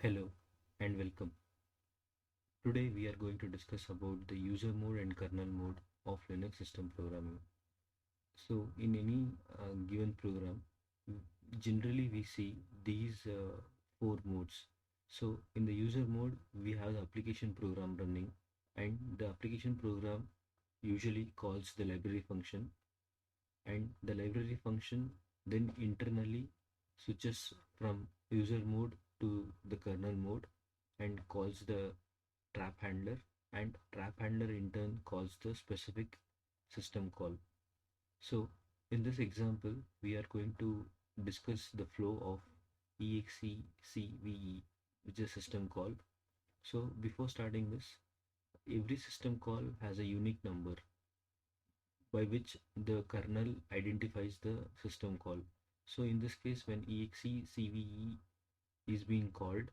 Hello and welcome. Today we are going to discuss about the user mode and kernel mode of Linux system programming. So in any given program, generally we see these four modes. So in the user mode, we have the application program running, and the application program usually calls the library function, and the library function then internally switches from user mode to the kernel mode and calls the trap handler, and trap handler in turn calls the specific system call. So in this example we are going to discuss the flow of execve, which is system call. So before starting this, every system call has a unique number by which the kernel identifies the system call. So in this case, when execve is being called,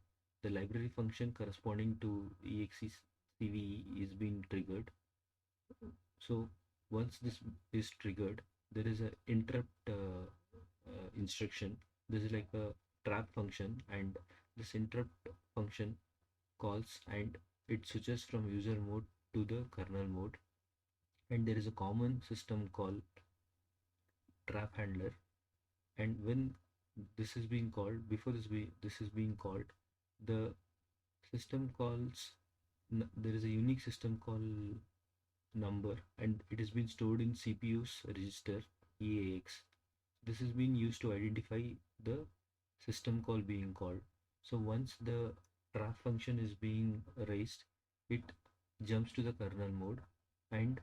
the library function corresponding to execve is being triggered. So once this is triggered, there is a interrupt instruction. This is like a trap function, and this interrupt function calls and it switches from user mode to the kernel mode. And there is a common system call trap handler, and when this is being called, before this is being called, the system calls, there is a unique system call number, and it has been stored in CPU's register EAX. This is being used to identify the system call being called. So once the trap function is being raised, it jumps to the kernel mode and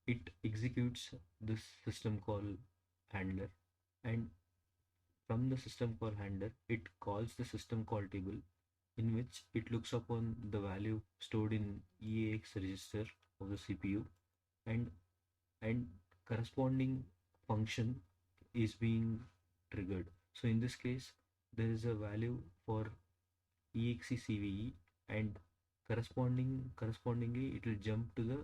it executes this system call handler, and from the system call handler it calls the system call table, in which it looks upon the value stored in EAX register of the CPU, and and corresponding function is being triggered. So in this case, there is a value for execve, and correspondingly it will jump to the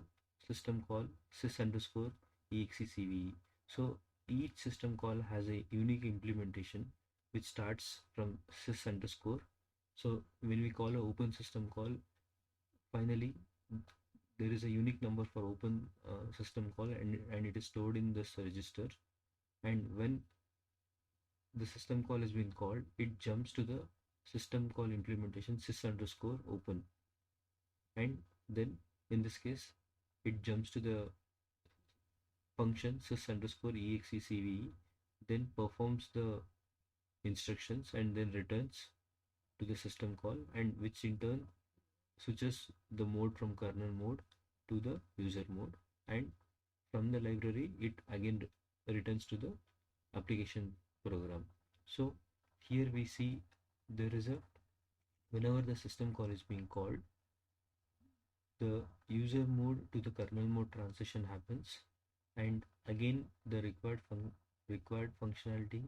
system call sys underscore execve. So each system call has a unique implementation which starts from sys underscore. So when we call a open system call, finally there is a unique number for open system call, and it is stored in this register. And when the system call is being called, it jumps to the system call implementation sys underscore open, and then in this case it jumps to the function sys underscore execve, then performs the instructions and then returns to the system call, and which in turn switches the mode from kernel mode to the user mode, and from the library it again returns to the application program. So here we see there is a, whenever the system call is being called, the user mode to the kernel mode transition happens, and again the required functionality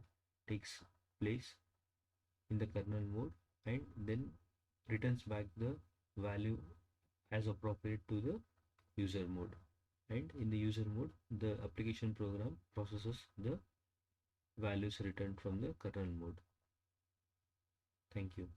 takes place in the kernel mode, and then returns back the value as appropriate to the user mode. And in the user mode, the application program processes the values returned from the kernel mode. Thank you.